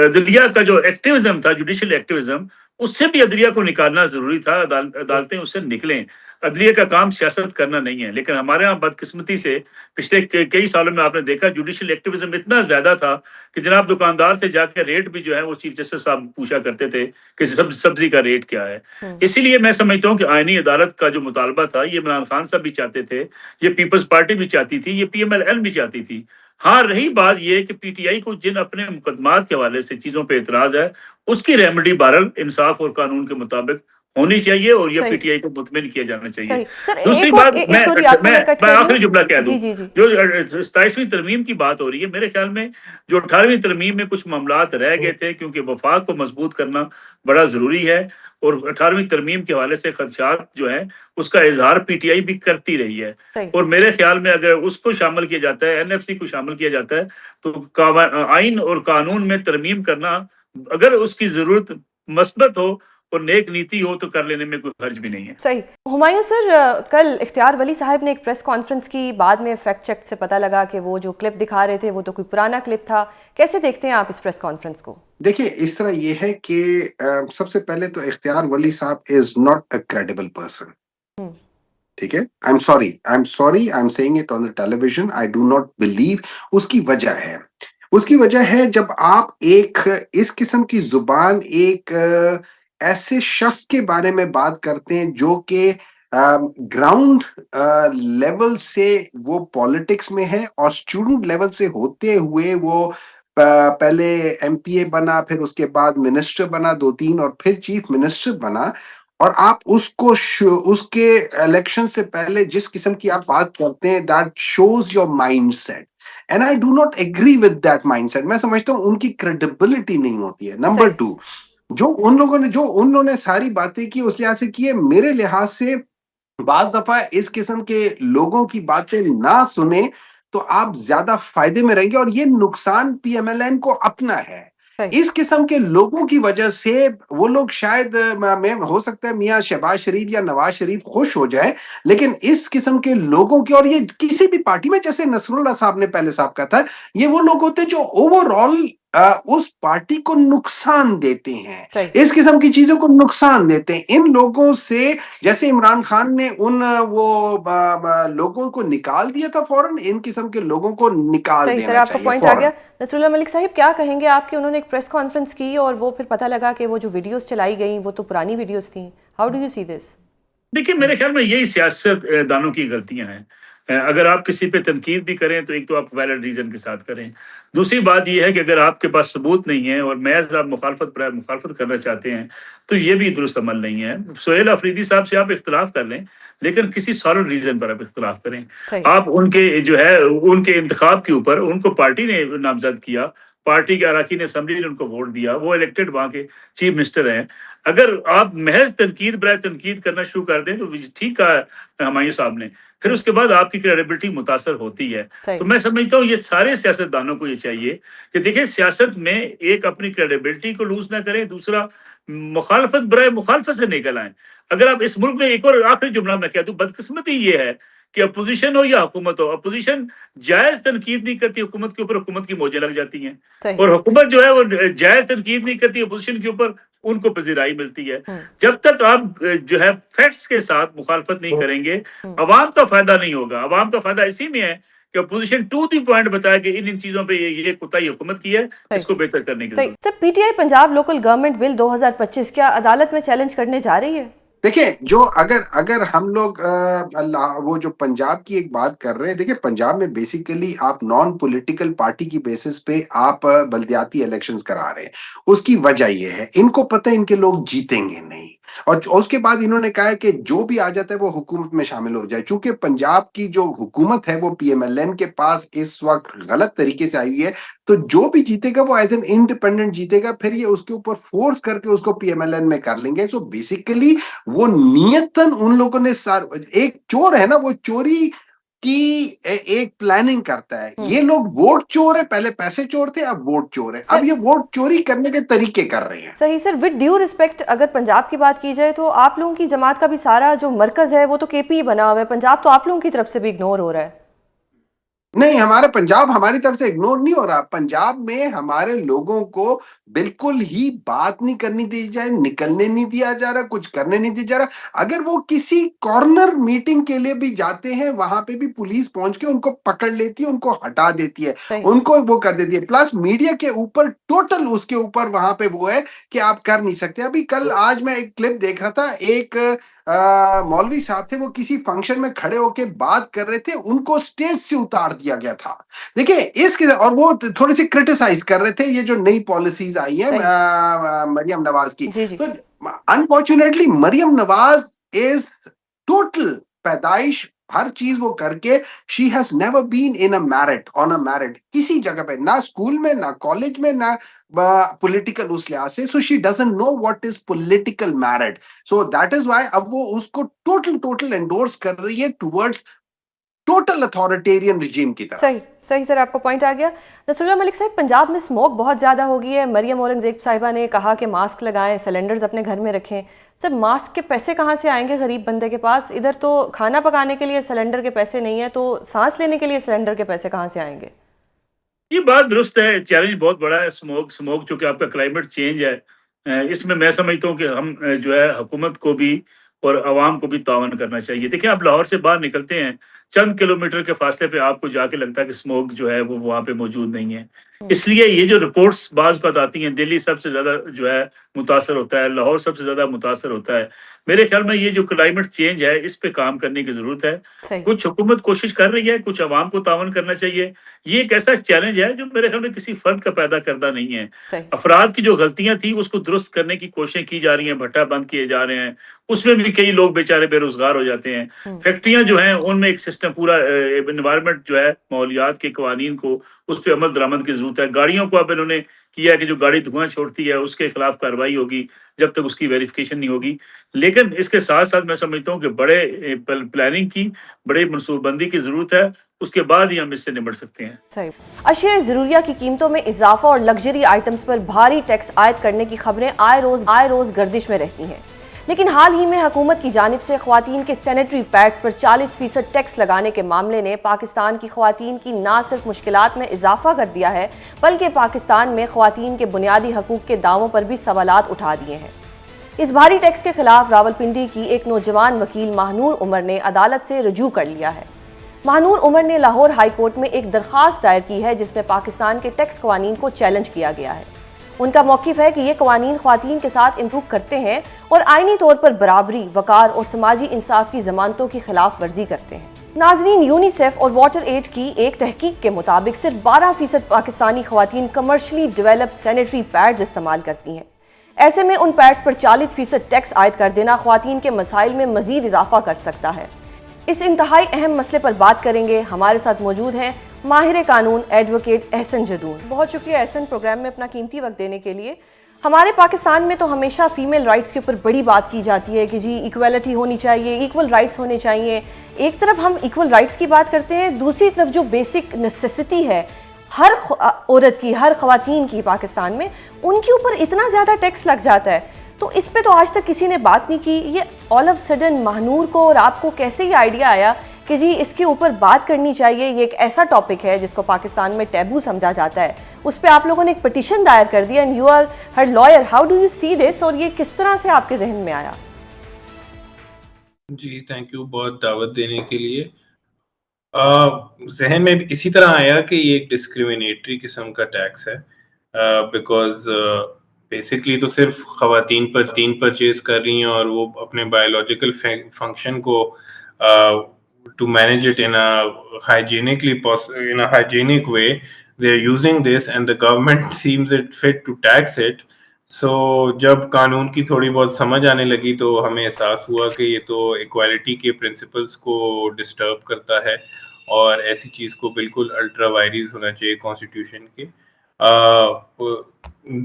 अदलिया का जो एक्टिविज्म था, जुडिशियल एक्टिविज्म, उससे भी अदलिया को निकालना जरूरी था। अदालतें उससे निकलें। अदलिया का काम सियासत करना नहीं है। लेकिन हमारे यहाँ बदकिस्मती से पिछले कई सालों में आपने देखा जुडिशियल एक्टिविज्म इतना ज्यादा था कि जनाब दुकानदार से जाकर रेट भी जो है वो चीफ जस्टिस साहब पूछा करते थे कि सब्जी का रेट क्या है। इसीलिए मैं समझता हूँ कि आईनी अदालत का जो मुतालबा था, ये इमरान खान साहब भी चाहते थे, ये पीपल्स पार्टी भी चाहती थी, ये पीएमएल भी चाहती थी। हाँ, रही बात ये कि पीटीआई को जिन अपने मुकदमात के हवाले से चीजों पे एतराज है, उसकी रेमेडी बहरहाल इंसाफ और कानून के मुताबिक होनी चाहिए और ये सही पीटीआई को मुतमिन किया जाना चाहिए। सही सर, दूसरी एक बात, और सॉरी आपको मैं कट मैं कर आखिरी दूं। जुमला कह दूं, जी जी जी जो 27वीं तरमीम की बात हो रही है, मेरे ख्याल में जो 18वीं तरमीम में कुछ मामलात रह गए थे, क्योंकि वफाक को मजबूत करना बड़ा जरूरी है और 18वीं तरमीम के हवाले से खदशात जो है उसका इजहार पीटीआई भी करती रही है। सही और मेरे ख्याल में अगर उसको शामिल किया जाता है, एनएफसी को शामिल किया जाता है, तो आइन और कानून में तरमीम करना, अगर उसकी जरूरत मस्बत हो और नेक नीति हो, तो कर लेने में कोई हर्ज भी नहीं है। सही। हुमायूं सर, कल इख्तियार वली साहब ने एक प्रेस कॉन्फ्रेंस की, बाद में फैक्ट चेक से पता लगा कि वो जो क्लिप दिखा रहे थे वो तो कोई पुराना क्लिप था। कैसे देखते हैं आप इस प्रेस कॉन्फ्रेंस को? देखिए, इस तरह ये है कि सबसे पहले तो इख्तियार वली साहब is not a credible person. ठीक है, I am sorry, I am saying it on the television, I do not believe. उसकी वजह है जब आप एक इस किस्म की जुबान एक ऐसे शख्स के बारे में बात करते हैं जो कि ग्राउंड लेवल से वो पॉलिटिक्स में है और स्टूडेंट लेवल से होते हुए वो पहले एमपीए बना, फिर उसके बाद मिनिस्टर बना 2-3 और फिर चीफ मिनिस्टर बना, और आप उसके इलेक्शन से पहले जिस किस्म की आप बात करते हैं, that shows your mindset and I do not agree with that mindset. मैं समझता हूं उनकी क्रेडिबिलिटी नहीं होती है। नंबर 2, जो उन्होंने सारी बातें की उस लिहाज से की है, मेरे लिहाज से बाज दफा इस किस्म के लोगों की बातें ना सुने तो आप ज्यादा फायदे में रहेंगे, और ये नुकसान पीएमएलएन को अपना है। इस किस्म के लोगों की वजह से वो लोग शायद में हो सकता है मियां शहबाज शरीफ या नवाज शरीफ खुश हो जाए, लेकिन इस किस्म के लोगों की, और ये किसी भी पार्टी में, जैसे नसरुल्लाह साहब ने पहले साहब कहा था, ये वो लोग होते हैं जो ओवरऑल उस पार्टी को नुकसान देते हैं, इस किस्म की चीजों को नुकसान देते हैं। इन लोगों से, जैसे इमरान खान ने उन लोगों को निकाल दिया था फौरन, इन किस्म के लोगों को निकाल देना चाहिए। सर, आपका पॉइंट आ गया। नसरुल्लाह मलिक साहिब, क्या कहेंगे आप कि उन्होंने एक प्रेस कॉन्फ्रेंस की और वो फिर पता लगा कि वो जो वीडियोस चलाई गई वो तो पुरानी वीडियोस थी। How do you see this? देखिए, मेरे ख्याल में यही सियासत दानों की गलतियां हैं। अगर आप किसी पे तनकीद भी करें तो एक तो आप वैलिड रीजन के साथ करें। दूसरी बात यह है कि अगर आपके पास सबूत नहीं है और महज आप मुखालफत करना चाहते हैं, तो ये भी दुरुस्त अमल नहीं है। सोहेल अफरीदी साहब से आप इख्तलाफ कर लें, लेकिन किसी सॉलिड रीजन पर आप इख्तलाफ करें। आप उनके जो है उनके इंतखाब के ऊपर, उनको पार्टी ने नामजद किया, पार्टी के अराकीन असम्बली ने उनको वोट दिया, वो इलेक्टेड वहाँ के चीफ मिनिस्टर हैं। अगर आप महज तनकीद करना शुरू कर दें तो ठीक कहा हुमायूं साहब ने, फिर उसके बाद आपकी क्रेडिबिलिटी मुतासर होती है। तो मैं समझता हूँ ये सारे सियासतदानों को ये चाहिए कि देखिए, सियासत में एक अपनी क्रेडिबिलिटी को लूज ना करें, दूसरा मुखालफत बराए मुखालफत से निकल आए। अगर आप इस मुल्क में, एक और आखिरी जुमला मैं कह दूं, बदकिस्मती ये है कि अपोजिशन हो या हुकूमत हो, अपोजिशन जायज तनकीद नहीं करती हुकूमत के ऊपर, हुकूमत की मौजें लग जाती हैं, और हुकूमत जो है वो जायज तनकीद नहीं करती अपोजिशन के ऊपर, उनको पजीराई मिलती है। जब तक आप जो है फैक्ट्स के साथ मुखालफत नहीं करेंगे, अवाम का फायदा नहीं होगा। अवाम का फायदा इसी में है कि अपोजिशन टू दी पॉइंट बताया कि इन चीजों पे ये कुताही हुकूमत की है, इसको बेहतर करने की जरूरत। Sir, PTI Punjab local government bill 2025 क्या अदालत में चैलेंज करने जा रही है? देखिए, जो अगर हम लोग वो जो पंजाब की एक बात कर रहे हैं, देखिए पंजाब में बेसिकली आप नॉन पॉलिटिकल पार्टी की बेसिस पे आप बल्दियाती इलेक्शंस करा रहे हैं। उसकी वजह ये है, इनको पता है इनके लोग जीतेंगे नहीं, और उसके बाद इन्होंने कहा है कि जो भी आ जाता है वो हुकूमत में शामिल हो जाए। चूंकि पंजाब की जो हुकूमत है वो पीएमएलएन के पास इस वक्त गलत तरीके से आई हुई है, तो जो भी जीतेगा वो एज एन इंडिपेंडेंट जीतेगा, फिर ये उसके ऊपर फोर्स करके उसको पीएमएलएन में कर लेंगे। सो बेसिकली वो नियतन उन लोगों ने एक चोर है ना, वो चोरी कि एक प्लानिंग करता है। ये लोग वोट चोर है, पहले पैसे चोर थे, अब वोट चोर है। अब ये वोट चोरी करने के तरीके कर रहे हैं। सही सर, विद ड्यू रिस्पेक्ट, अगर पंजाब की बात की जाए तो आप लोगों की जमात का भी सारा जो मरकज है वो तो केपी बना हुआ है। पंजाब तो आप लोगों की तरफ से भी इग्नोर हो रहा है। नहीं, हमारे पंजाब हमारी तरफ से इग्नोर नहीं हो रहा। पंजाब में हमारे लोगों को बिल्कुल ही बात नहीं करनी दी जाए, निकलने नहीं दिया जा रहा, कुछ करने नहीं दिया जा रहा। अगर वो किसी कॉर्नर मीटिंग के लिए भी जाते हैं, वहां पे भी पुलिस पहुंच के उनको पकड़ लेती है, उनको हटा देती है, उनको वो कर देती है। प्लस मीडिया के ऊपर टोटल उसके ऊपर वहां पे वो है कि आप कर नहीं सकते। अभी कल आज मैं एक क्लिप देख रहा था, एक मौलवी साहब थे, वो किसी फंक्शन में खड़े होके बात कर रहे थे, उनको स्टेज से उतार दिया गया था। देखिए इसके, और वो थोड़ी सी क्रिटिसाइज कर रहे थे ये जो नई पॉलिसीज आई है मरियम नवाज की। तो unfortunately Maryam Nawaz is total पैदाइश, हर चीज वो करके, she has never been in a merit, on a merit, किसी जगह पे, ना स्कूल में, ना कॉलेज में, ना पॉलिटिकल उस लिहाज से। So she doesn't know what is political merit. So that is why अब वो उसको टोटल एंडोर्स कर रही है टुवर्ड्स टोटल अथॉरिटेरियन रिजीम की तरफ। सही सही सर, आपको पॉइंट आ गया। नसरुल्लाह मलिक साहब, पंजाब में स्मोक बहुत ज़्यादा हो गई है। मरियम औरंगजेब साहिबा ने कहा कि मास्क लगाएं, सिलेंडर्स अपने घर में रखें। सर, मास्क के पैसे कहाँ से आएंगे गरीब बंदे के पास? इधर तो खाना पकाने के लिए सिलेंडर के पैसे नहीं है, तो सांस लेने के लिए सिलेंडर के पैसे कहाँ से आएंगे? ये बात दुरुस्त है, चैलेंज बहुत बड़ा है। स्मोक चूंकि आपका क्लाइमेट चेंज है, इसमें मैं समझता हूँ कि हम जो है हुकूमत को भी और आवाम को भी तावन करना चाहिए। देखिए, आप लाहौर से बाहर निकलते हैं, चंद किलोमीटर के फासले पे आपको जाके लगता है कि स्मोक जो है वो वहाँ पे मौजूद नहीं है। इसलिए ये जो रिपोर्ट्स बाज़ वक़्त आती हैं, दिल्ली सबसे ज़्यादा जो है मुतासर होता है, लाहौर सबसे ज़्यादा मुतासर होता है। मेरे ख्याल में ये जो क्लाइमेट चेंज है, इस पे काम करने की ज़रूरत है। कुछ हुकूमत कोशिश कर रही है, कुछ आवाम को तावन करना चाहिए। ये एक ऐसा चैलेंज है जो मेरे ख्याल में किसी फर्द का पैदा करदा नहीं है। अफराद की जो गलतियाँ थी उसको दुरुस्त करने की कोशिशें की जा रही हैं, भट्टा बंद किए जा रहे हैं, उसमें भी कई लोग बेचारे बेरोज़गार हो जाते हैं। फैक्ट्रियाँ जो हैं उनमें एक सिस्टम पूरा एनवायरनमेंट जो है, माहौलियात के कवानीन को उस पे अमल दरामद की ज़रूरत है। गाड़ियों को अब इन्होंने किया है कि जो गाड़ी धुआँ छोड़ती है उसके खिलाफ कार्रवाई होगी, जब तक उसकी वेरिफ़िकेशन नहीं होगी। लेकिन इसके साथ-साथ मैं समझता हूँ कि बड़े प्लानिंग की, बड़ी मनसूबबंदी की ज़रूरत है, उसके बाद ही हम इससे निपट सकते हैं। सही। अशिया ज़रूरिया की कीमतों में इजाफा और लग्जरी आइटम्स पर भारी टैक्स आयद करने की खबरें आए रोज़ गर्दिश में रहती हैं। लेकिन हाल ही में हुकूमत की जानिब से ख़वातीन के सैनिटरी पैड्स पर 40% टैक्स लगाने के मामले ने पाकिस्तान की ख़वातीन की ना सिर्फ मुश्किलात में इजाफा कर दिया है, बल्कि पाकिस्तान में ख़वातीन के बुनियादी हकूक़ के दावों पर भी सवालात उठा दिए हैं। इस भारी टैक्स के खिलाफ रावलपिंडी की एक नौजवान वकील महानूर उमर ने अदालत से रजू कर लिया है। महानूर उमर ने लाहौर हाई कोर्ट में एक दरख्वास्त दायर की है जिसमें पाकिस्तान के टैक्स कवानीन को चैलेंज किया गया है। उनका मौक़िफ़ है कि ये कवानीन ख़वातीन के साथ इम्प्रूव करते हैं और आइनी तौर पर बराबरी, वक़ार और समाजी इंसाफ की ज़मानतों की खिलाफ वर्जी करते हैं। नाज़रीन, यूनिसेफ और वाटर एड की एक तहकीक के मुताबिक सिर्फ 12% पाकिस्तानी ख़वातीन कमर्शली डेवलप सैनिटरी पैड्स इस्तेमाल करती हैं। ऐसे में उन पैड्स पर 40% टैक्स आयद कर देना ख़वातीन के मसाइल में मज़ीद इजाफा कर सकता है। इस इंतहाई अहम मसले पर बात करेंगे। हमारे साथ मौजूद हैं माहिर कानून एडवोकेट एहसन जदून। बहुत शुक्रिया एहसन, प्रोग्राम में अपना कीमती वक्त देने के लिए। हमारे पाकिस्तान में तो हमेशा फीमेल राइट्स के ऊपर बड़ी बात की जाती है कि जी इक्वलिटी होनी चाहिए, इक्वल राइट्स होने चाहिए। एक तरफ हम इक्वल राइट्स की बात करते हैं, दूसरी तरफ जो बेसिक नेसेसिटी है हर औरत की, हर ख़वातीन की पाकिस्तान में, उनके ऊपर इतना ज़्यादा टैक्स लग जाता है। तो इस पे तो आज तक किसी ने बात नहीं की। ये ऑल ऑफ सडन महानूर को और आपको कैसे ये आइडिया आया कि जी इसके ऊपर बात करनी चाहिए? ये एक ऐसा टॉपिक है जिसको पाकिस्तान में टैबू समझा जाता है। उस पर आप लोगों ने एक पिटीशन दायर कर दिया and you are her lawyer. How do you see this, और ये किस तरह से आपके जहन में आया? जी थैंक यू बहुत दावत देने के लिए। जहन में इसी तरह आया कि ये एक डिस्क्रिमिनेटरी किस्म का टैक्स है, बिकॉज बेसिकली तो सिर्फ खवातीन पर 3 परचेज कर रही हैं और वो अपने बायोलॉजिकल फंक्शन को to manage it in a hygienic way, they're using this and the government seems it fit to tax it. So जब कानून की थोड़ी बहुत समझ आने लगी तो हमें एहसास हुआ कि ये तो इक्वालिटी के प्रिंसिपल्स को डिस्टर्ब करता है और ऐसी चीज़ को बिल्कुल अल्ट्रा वायरीज होना चाहिए कॉन्स्टिट्यूशन के।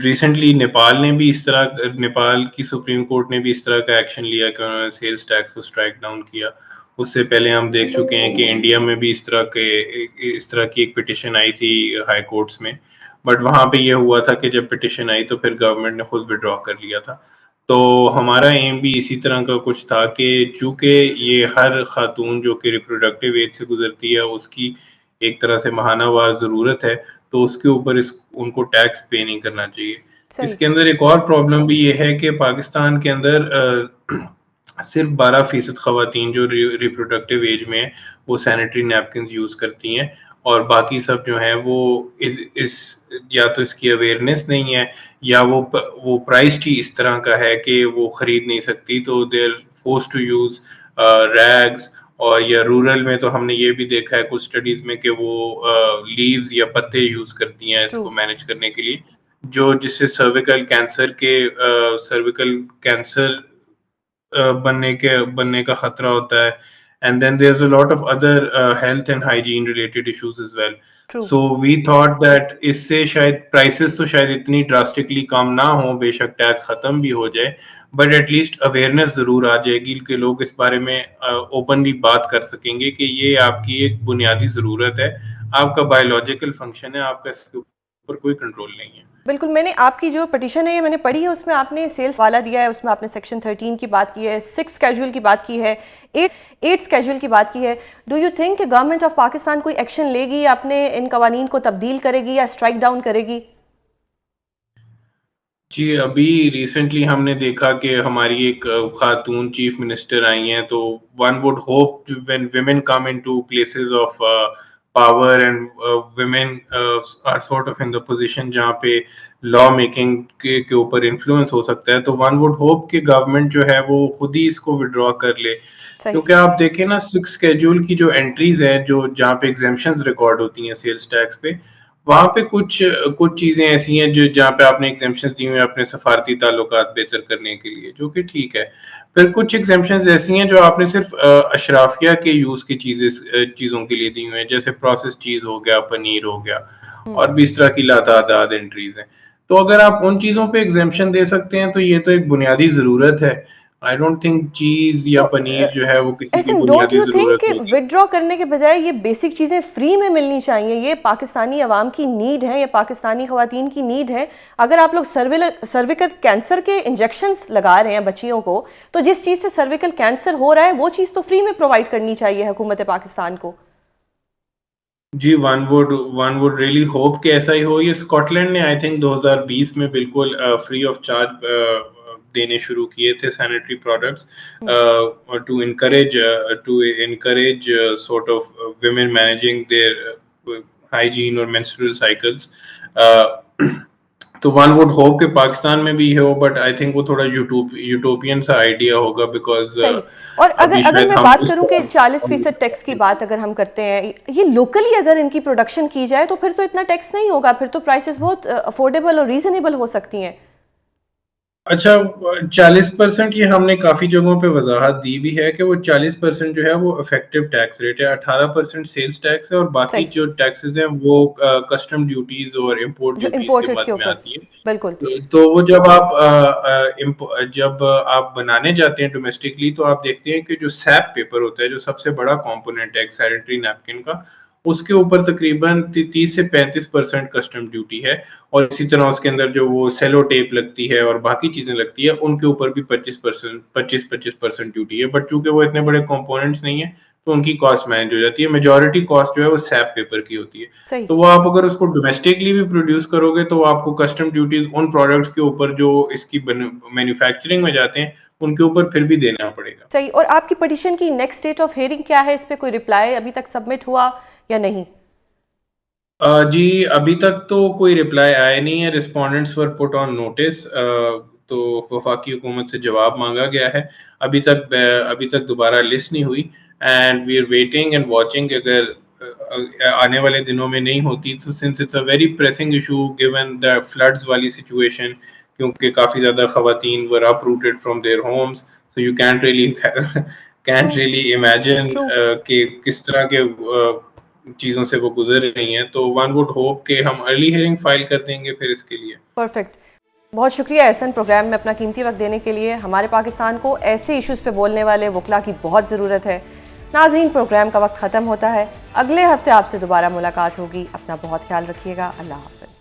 रिसेंटली नेपाल की सुप्रीम कोर्ट ने भी इस तरह का एक्शन लिया कि उन्होंने सेल्स टैक्स को स्ट्राइक डाउन किया। उससे पहले हम देख चुके हैं कि इंडिया में भी इस तरह की एक पिटिशन आई थी हाई कोर्ट्स में, बट वहाँ पे ये हुआ था कि जब पिटिशन आई तो फिर गवर्नमेंट ने खुद विड्रॉ कर लिया था। तो हमारा एम भी इसी तरह का कुछ था कि चूँकि ये हर खातून जो कि रिप्रोडक्टिव एज से गुजरती है उसकी एक तरह से माहानावार ज़रूरत है, तो उसके ऊपर उनको टैक्स पे नहीं करना चाहिए। सही। इसके अंदर एक और प्रॉब्लम भी ये है कि पाकिस्तान के अंदर सिर्फ 12% खवातीन जो रिप्रोडक्टिव एज में है वो सैनिटरी नैपकिन्स यूज़ करती हैं, और बाकी सब जो हैं वो इस या तो इसकी अवेयरनेस नहीं है, या वो प्राइस्ड ही इस तरह का है कि वो खरीद नहीं सकती, तो they are forced to use rags. और या रूरल में तो हमने ये भी देखा है कुछ स्टडीज में कि वो लीव्स या पत्ते यूज़ करती हैं ट्रू। इसको मैनेज करने के लिए, जो जिससे सर्विकल कैंसर बनने का खतरा होता है। And then there is a lot of other health and hygiene related issues as well. True. So we thought that इससे शायद प्राइसेस तो शायद इतनी ड्रास्टिकली कम ना हो, बेशक टैक्स खत्म भी हो जाए, बट एटलीस्ट अवेयरनेस जरूर आ जाएगी कि लोग इस बारे में ओपनली बात कर सकेंगे कि ये आपकी एक बुनियादी जरूरत है, आपका बायोलॉजिकल फंक्शन है, आपका इसके ऊपर कोई कंट्रोल नहीं है। बिल्कुल, मैंने आपकी जो पिटीशन है ये मैंने पढ़ी है, उसमें आपने सेल्स वाला दिया है, उसमें आपने सेक्शन 13 की बात की है, 6 स्केड्यूल की बात की है, 8 स्केड्यूल की बात की है। डू यू थिंक कि गवर्नमेंट ऑफ पाकिस्तान कोई एक्शन लेगी या अपने इन कवानीन को तब्दील करेगी या स्ट्राइक डाउन करेगी? जी, अभी रिसेंटली हमने देखा कि हमारी एक खातून चीफ मिनिस्टर आई हैं, तो one would hope when women come into places of power and women are sort of in the position जहाँ पे लॉ मेकिंग के ऊपर इन्फ्लुएंस हो सकता है, तो वन वुड होप कि गवर्नमेंट जो है वो खुद ही इसको विड्रॉ कर ले। सही। क्योंकि आप देखें ना 6 स्केड्यूल की जो एंट्रीज हैं, जो जहाँ पे एग्जेम्पशंस रिकॉर्ड होती हैं सेल्स टैक्स पे, वहाँ पे कुछ कुछ चीजें ऐसी हैं जो जहाँ पे आपने एग्जेम्पशंस दी हुई हैं अपने सफारती ताल्लुकात बेहतर करने के लिए, जो कि ठीक है। फिर कुछ एग्जेम्पशंस ऐसी हैं जो आपने सिर्फ अशराफिया के यूज की चीजों के लिए दी हुई हैं, जैसे प्रोसेस चीज हो गया, पनीर हो गया, और भी इस तरह की लातादाद एंट्रीज हैं। तो अगर आप उन चीजों पे एग्जेम्पशन दे सकते हैं तो ये तो एक बुनियादी जरूरत है। आई डोंट थिंक चीज या तो पनीर जो है वो किसी की ऐसे डोंट बुनियादी यू थिंक जरूरत कि नहीं है। विदड्रॉ करने के बजाय ये बेसिक चीज़ें फ्री में मिलनी चाहिए? ये पाकिस्तानी अवाम की नीड है, ये पाकिस्तानी खवातीन की नीड है। अगर आप लोग सर्विकल कैंसर के इंजेक्शंस लगा रहे हैं बच्चियों को, तो जिस चीज़ से सर्विकल कैंसर हो रहा है वो चीज़ तो फ्री में प्रोवाइड करनी चाहिए हुकूमत पाकिस्तान को। जी, वन वुड रियली होप कि ऐसा ही हो। ये स्कॉटलैंड ने आई थिंक 2020 में बिल्कुल फ्री ऑफ चार्ज देने शुरू किए थे sanitary products, to encourage sort of women managing their hygiene और मेंस्ट्रुअल साइकिल्स। तो वन वुड होप कि पाकिस्तान में भी हो, बट आई थिंक वो थोड़ा यूटोपियन सा आइडिया होगा, बिकॉज सही। और अभी अगर शायद मैं हम बात इस करूं कि 40% टैक्स की बात अगर हम करते हैं, ये लोकली अगर इनकी प्रोडक्शन की जाए तो फिर तो इतना टैक्स नहीं होगा, फिर तो प्राइसेस बहुत अफोर्डेबल और रीजनेबल हो सकती हैं। अच्छा, 40% ये हमने काफी जगहों पे वजाहत दी भी है कि वो 40% जो है वो इफेक्टिव टैक्स रेट है, 18% सेल्स टैक्स है, और बाकी सही। जो टैक्सेस हैं वो कस्टम ड्यूटीज और इंपोर्ट जो ड्यूटीज के इम्पोर्टेड के बाद में ऊपर। आती है। बिल्कुल। तो वो जब आप बनाने जाते हैं डोमेस्टिकली, तो आप देखते हैं कि जो सैप पेपर होता है, जो सबसे बड़ा कंपोनेंट है सैनिटरी नैपकिन का, उसके ऊपर तकरीबन 30 से 35% कस्टम ड्यूटी है, और इसी तरह उसके अंदर जो वो सेलो टेप लगती है और बाकी चीजें लगती है उनके ऊपर भी 25% ड्यूटी है। बट चूंकि वो इतने बड़े कंपोनेंट्स नहीं है तो उनकी कॉस्ट मैनेज हो जाती है। मेजॉरिटी कॉस्ट जो है वो सैप पेपर की होती है। सही। तो वो आप अगर उसको डोमेस्टिकली भी प्रोड्यूस करोगे तो आपको कस्टम ड्यूटीज उन प्रोडक्ट्स के ऊपर जो इसकी मैन्युफैक्चरिंग में जाते हैं उनके ऊपर फिर भी देना पड़ेगा। सही। और आपकी पिटीशन की नेक्स्ट डेट ऑफ हियरिंग क्या है? इस पे कोई रिप्लाई अभी तक सबमिट हुआ या नहीं? जी, अभी तक तो कोई रिप्लाई आया नहीं है। Respondents were put on notice, तो वफाकी हुकूमत से जवाब मांगा गया है। अभी तक दोबारा लिस्ट नहीं हुई, and we are waiting and watching. अगर आने वाले दिनों में नहीं होती तो since it's a very pressing issue given the floods वाली सिचुएशन, क्योंकि काफ़ी ज़्यादा खवातीन were uprooted from their homes, so you can't true. Really imagine true. कि किस तरह के चीज़ों से वो गुजर रही हैं। तो वन वुड होप कि हम अर्ली हियरिंग फाइल कर देंगे फिर इसके लिए। परफेक्ट। बहुत शुक्रिया एहसन, प्रोग्राम में अपना कीमती वक्त देने के लिए। हमारे पाकिस्तान को ऐसे इश्यूज़ पे बोलने वाले वकला की बहुत ज़रूरत है। नाज़रीन, प्रोग्राम का वक्त ख़त्म होता है। अगले हफ्ते आपसे दोबारा मुलाकात होगी। अपना बहुत ख्याल रखिएगा। अल्लाह हाफ़िज़।